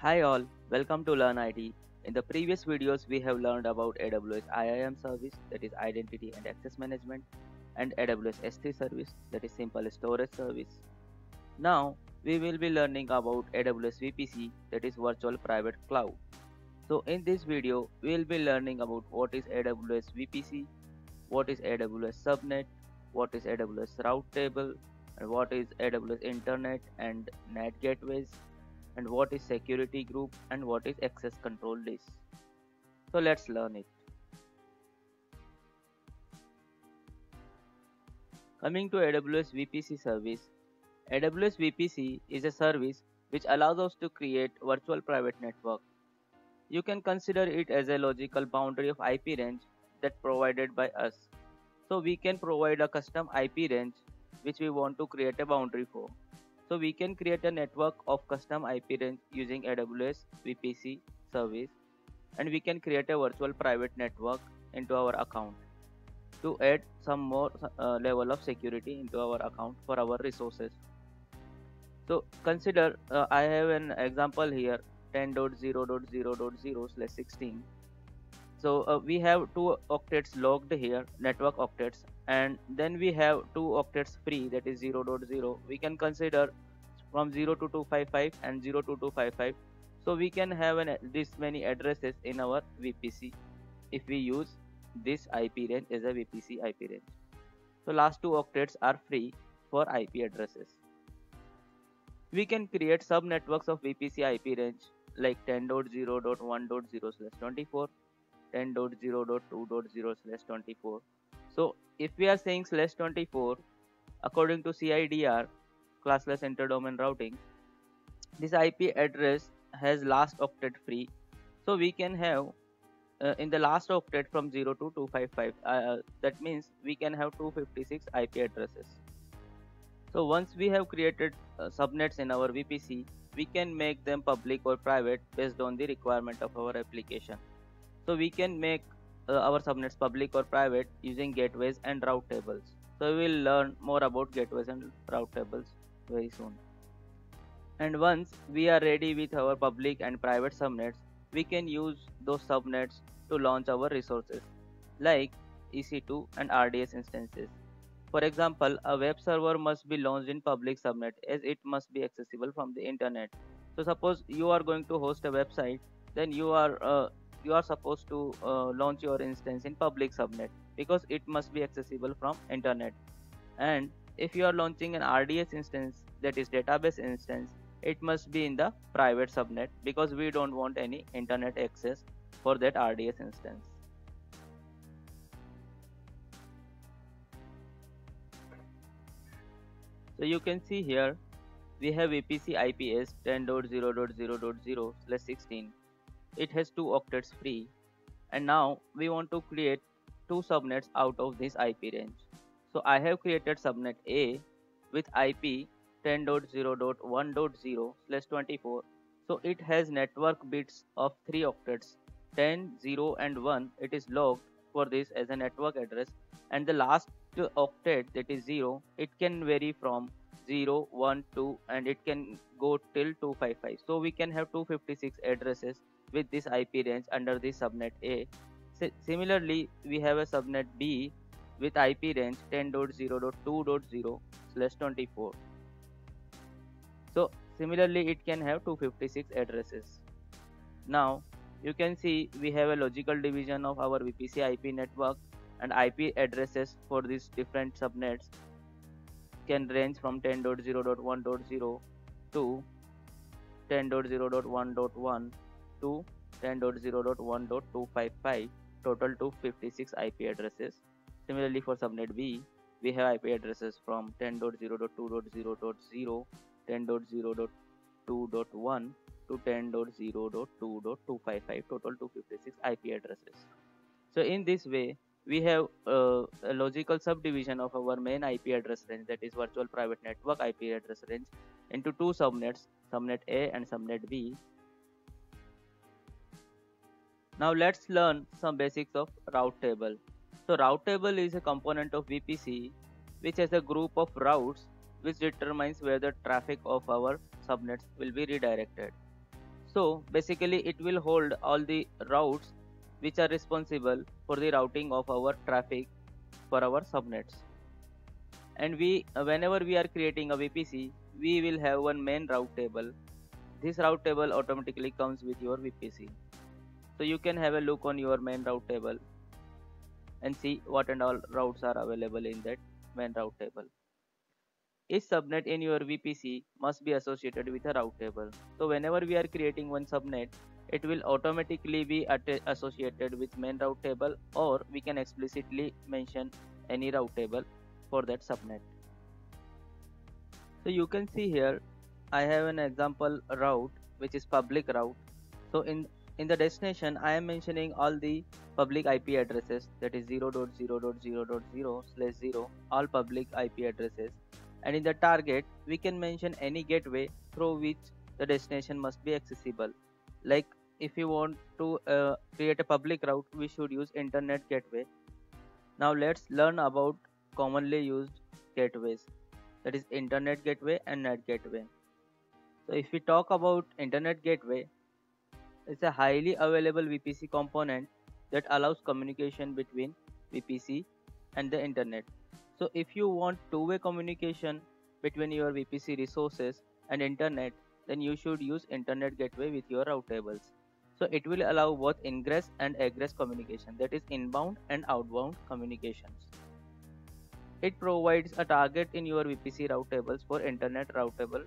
Hi all, welcome to Learn IT. In the previous videos, we have learned about AWS IAM service, that is Identity and Access Management, and AWS S3 service, that is Simple Storage Service. Now, we will be learning about AWS VPC, that is Virtual Private Cloud. So in this video, we will be learning about what is AWS VPC, what is AWS Subnet, what is AWS Route Table, and what is AWS Internet and NAT gateways, and what is security group, and what is access control list. So let's learn it. Coming to AWS VPC service, AWS VPC is a service which allows us to create virtual private network. You can consider it as a logical boundary of IP range that provided by us. So we can provide a custom IP range which we want to create a boundary for. So we can create a network of custom IP range using AWS VPC service, and we can create a virtual private network into our account to add some more level of security into our account for our resources. So consider I have an example here 10.0.0.0/16. So we have two octets logged here, network octets, and then we have two octets free, that is 0.0. We can consider from 0 to 255 and 0 to 255. So we can have this many addresses in our VPC if we use this IP range as a VPC IP range. So last two octets are free for IP addresses. We can create subnetworks of VPC IP range like 10.0.1.0/24, 10.0.2.0/24. So if we are saying /24, according to CIDR, classless interdomain routing, this IP address has last octet free. So we can have in the last octet from 0 to 255. That means we can have 256 IP addresses. So once we have created subnets in our VPC, we can make them public or private based on the requirement of our application. So we can make our subnets public or private using gateways and route tables. So we will learn more about gateways and route tables very soon. And once we are ready with our public and private subnets, we can use those subnets to launch our resources like EC2 and RDS instances. For example, a web server must be launched in public subnet as it must be accessible from the internet. So suppose you are going to host a website, then you are supposed to launch your instance in public subnet because it must be accessible from internet. And if you are launching an RDS instance, that is database instance, it must be in the private subnet because we don't want any internet access for that RDS instance. So you can see here we have VPC IPS 10.0.0.0/16. It has two octets free, and now we want to create two subnets out of this IP range. So I have created subnet A with IP 10.0.1.0/24. So it has network bits of 3 octets 10, 0 and 1. It is logged for this as a network address, and the last octet, that is 0, it can vary from 0, 1, 2, and it can go till 255. So we can have 256 addresses with this IP range under the subnet A. Similarly, we have a subnet B with IP range 10.0.2.0/24. So similarly, it can have 256 addresses. Now you can see we have a logical division of our VPC IP network, and IP addresses for these different subnets can range from 10.0.1.0 to 10.0.1.1 to 10.0.1.255, total 256 IP addresses. Similarly, for subnet B, we have IP addresses from 10.0.2.0.0, 10.0.2.1 to 10.0.2.255, total 256 IP addresses. So in this way, we have a logical subdivision of our main IP address range, that is virtual private network IP address range, into two subnets, subnet A and subnet B. Now let's learn some basics of route table. So route table is a component of VPC which has a group of routes which determines where the traffic of our subnets will be redirected. So basically it will hold all the routes which are responsible for the routing of our traffic for our subnets. And whenever we are creating a VPC, we will have one main route table. This route table automatically comes with your VPC. So you can have a look on your main route table and see what and all routes are available in that main route table. Each subnet in your VPC must be associated with a route table. So whenever we are creating one subnet, it will automatically be associated with main route table, or we can explicitly mention any route table for that subnet. So you can see here I have an example route which is public route. So in the destination I am mentioning all the public IP addresses, that is 0.0.0.0/0 all public IP addresses, and in the target we can mention any gateway through which the destination must be accessible. Like if you want to create a public route, we should use internet gateway. Now let's learn about commonly used gateways, that is internet gateway and net gateway. So if we talk about internet gateway, it's a highly available VPC component that allows communication between VPC and the internet. So if you want two-way communication between your VPC resources and internet, then you should use internet gateway with your route tables. So it will allow both ingress and egress communication, that is inbound and outbound communications. It provides a target in your VPC route tables for internet routable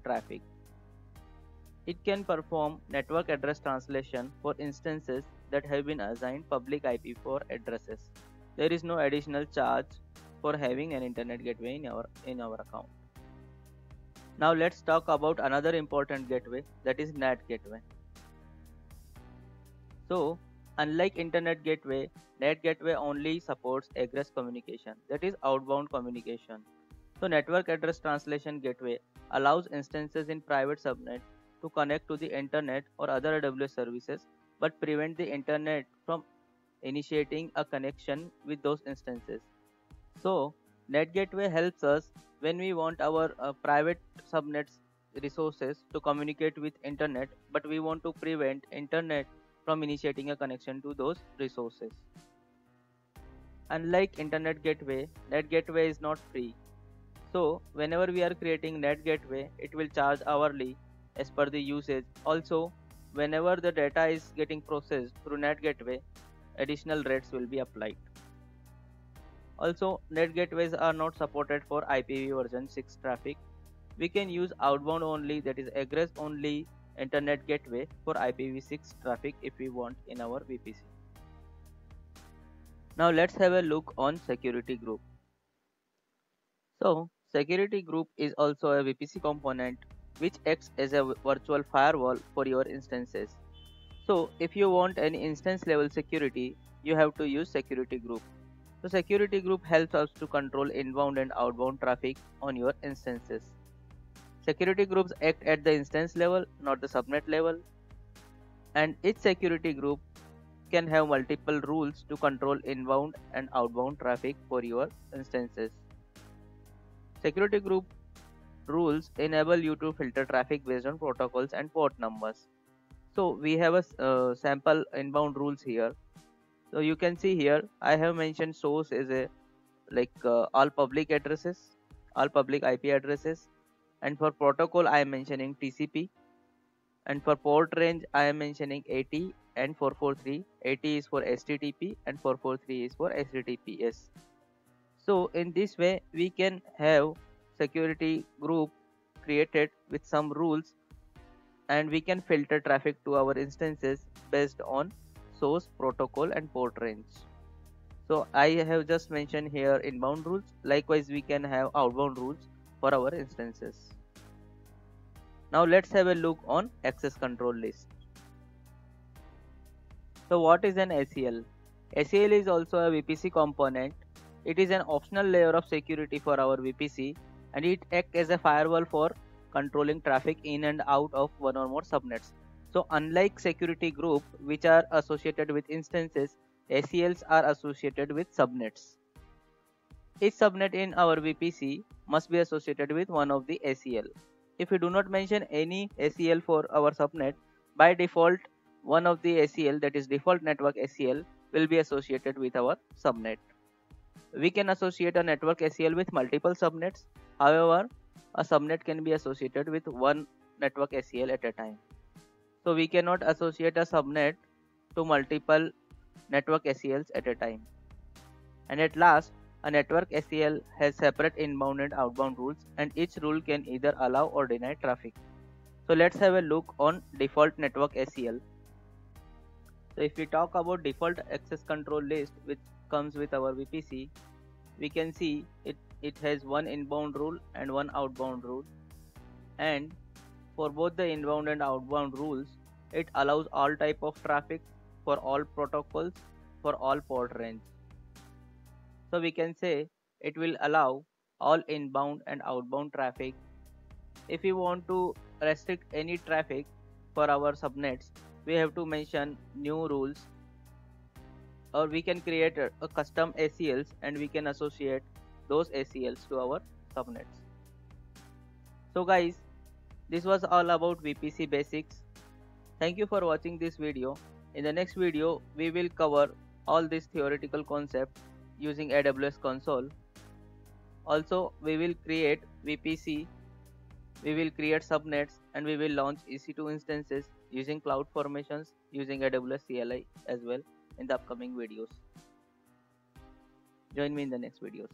traffic. It can perform network address translation for instances that have been assigned public IP4 addresses. There is no additional charge for having an internet gateway in our account. Now let's talk about another important gateway, that is NAT gateway. So unlike internet gateway, NAT gateway only supports egress communication, that is outbound communication. So network address translation gateway allows instances in private subnet to connect to the internet or other AWS services, but prevent the internet from initiating a connection with those instances. So NAT gateway helps us when we want our private subnets resources to communicate with internet, but we want to prevent internet from initiating a connection to those resources. Unlike internet gateway, NAT gateway is not free. So whenever we are creating NAT gateway, it will charge hourly as per the usage. Also, whenever the data is getting processed through NAT gateway, additional rates will be applied. Also, NAT gateways are not supported for IPv version 6 traffic. We can use outbound only, that is egress only internet gateway for IPv6 traffic if we want in our VPC. Now let's have a look on security group. So security group is also a VPC component which acts as a virtual firewall for your instances. So if you want any instance level security, you have to use security group. So security group helps us to control inbound and outbound traffic on your instances. Security groups act at the instance level, not the subnet level, and each security group can have multiple rules to control inbound and outbound traffic for your instances. Security group rules enable you to filter traffic based on protocols and port numbers. So we have a sample inbound rules here. So you can see here I have mentioned source as a all public addresses, all public IP addresses, and for protocol I am mentioning TCP, and for port range I am mentioning 80 and 443. 80 is for HTTP and 443 is for HTTPS. So in this way we can have security group created with some rules, and we can filter traffic to our instances based on source, protocol and port range. So I have just mentioned here inbound rules. Likewise we can have outbound rules for our instances. Now let's have a look on access control list. So what is an ACL? ACL is also a VPC component. It is an optional layer of security for our VPC, and it acts as a firewall for controlling traffic in and out of one or more subnets. So unlike security group which are associated with instances, ACLs are associated with subnets. Each subnet in our VPC must be associated with one of the ACL. if we do not mention any ACL for our subnet, by default one of the ACL, that is default network ACL, will be associated with our subnet. We can associate a network ACL with multiple subnets. However, a subnet can be associated with one network ACL at a time. So we cannot associate a subnet to multiple network ACLs at a time. And at last, a network ACL has separate inbound and outbound rules, and each rule can either allow or deny traffic. So let's have a look on default network ACL. So if we talk about default access control list which comes with our VPC, we can see it has one inbound rule and one outbound rule, and for both the inbound and outbound rules, it allows all type of traffic for all protocols for all port range. So we can say it will allow all inbound and outbound traffic. If we want to restrict any traffic for our subnets, we have to mention new rules, or we can create a custom ACLs and we can associate those ACLs to our subnets. So guys, this was all about VPC basics. Thank you for watching this video. In the next video, we will cover all these theoretical concepts using AWS console. Also, we will create VPC, we will create subnets, and we will launch EC2 instances using cloud formations using AWS CLI as well in the upcoming videos. Join me in the next videos.